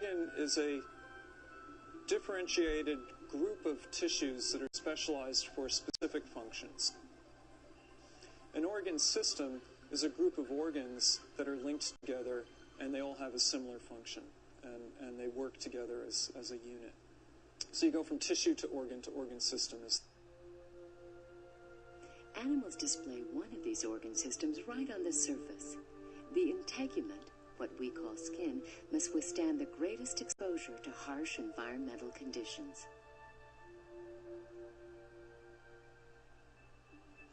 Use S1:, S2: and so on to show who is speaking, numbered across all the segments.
S1: organ is a differentiated group of tissues that are specialized for specific functions. An organ system is a group of organs that are linked together, and they all have a similar function, and they work together as a unit. So you go from tissue to organ system.
S2: Animals display one of these organ systems right on the surface. The integument, what we call skin, must withstand the greatest exposure to harsh environmental conditions.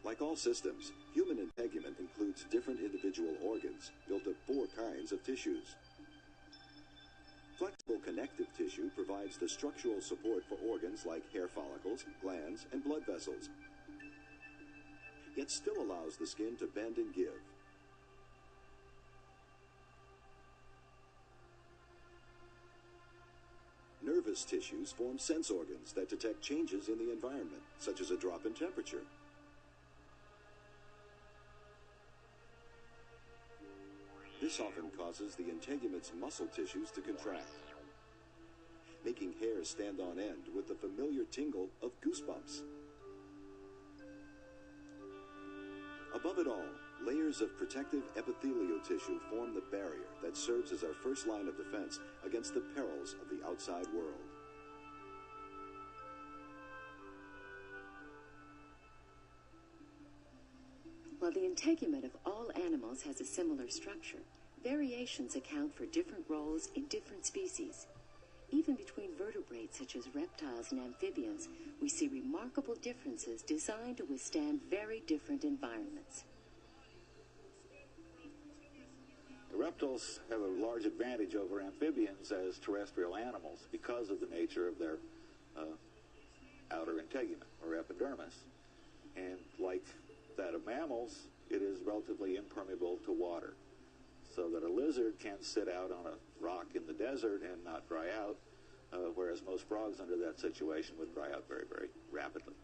S3: Like all systems, human integument includes different individual organs built of 4 kinds of tissues. Flexible connective tissue provides the structural support for organs like hair follicles, glands, and blood vessels. It still allows the skin to bend and give. Nervous tissues form sense organs that detect changes in the environment, such as a drop in temperature. This often causes the integument's muscle tissues to contract, making hairs stand on end with the familiar tingle of goosebumps. Above it all, layers of protective epithelial tissue form the barrier that serves as our first line of defense against the perils of the outside world.
S2: While the integument of all animals has a similar structure, variations account for different roles in different species. Even between vertebrates such as reptiles and amphibians, we see remarkable differences designed to withstand very different environments.
S4: The reptiles have a large advantage over amphibians as terrestrial animals because of the nature of their outer integument, or epidermis. And like that of mammals, it is relatively impermeable to water, so that a lizard can sit out on a rock in the desert and not dry out, whereas most frogs under that situation would dry out very, very rapidly.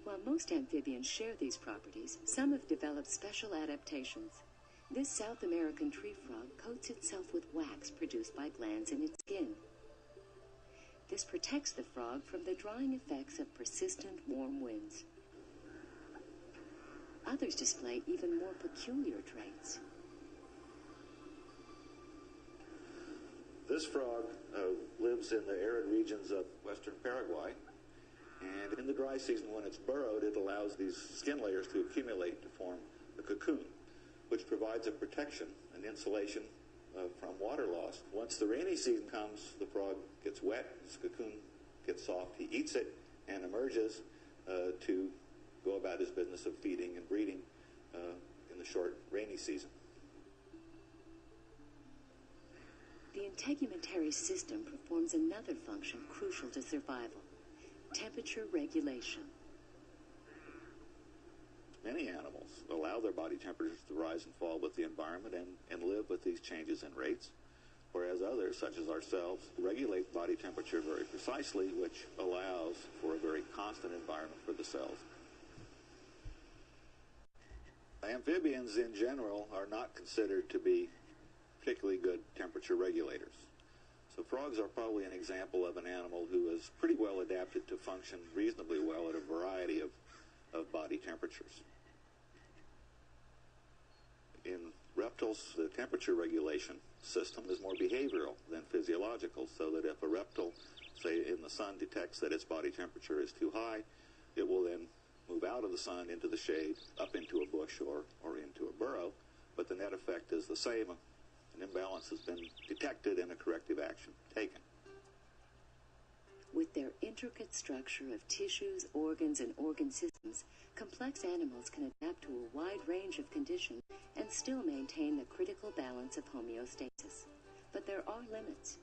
S2: While most amphibians share these properties, some have developed special adaptations. This South American tree frog coats itself with wax produced by glands in its skin. This protects the frog from the drying effects of persistent warm winds. Others display even more peculiar traits.
S4: This frog lives in the arid regions of western Paraguay, and in the dry season when it's burrowed, it allows these skin layers to accumulate to form a cocoon, which provides a protection, an insulation from water loss. Once the rainy season comes, the frog gets wet, his cocoon gets soft, he eats it, and emerges to go about his business of feeding and breeding in the short rainy season.
S2: The integumentary system performs another function crucial to survival: temperature regulation.
S4: Many animals allow their body temperatures to rise and fall with the environment and live with these changes in rates, whereas others, such as ourselves, regulate body temperature very precisely, which allows for a very constant environment for the cells. Amphibians in general are not considered to be particularly good temperature regulators. So frogs are probably an example of an animal who is pretty well adapted to function reasonably well at a variety of body temperatures. In reptiles, the temperature regulation system is more behavioral than physiological, so that if a reptile, say in the sun, detects that its body temperature is too high, it will then move out of the sun into the shade, up into a bush or into a burrow, but the net effect is the same. An imbalance has been detected and a corrective action taken.
S2: With their intricate structure of tissues, organs, and organ systems, complex animals can adapt to a wide range of conditions and still maintain the critical balance of homeostasis. But there are limits.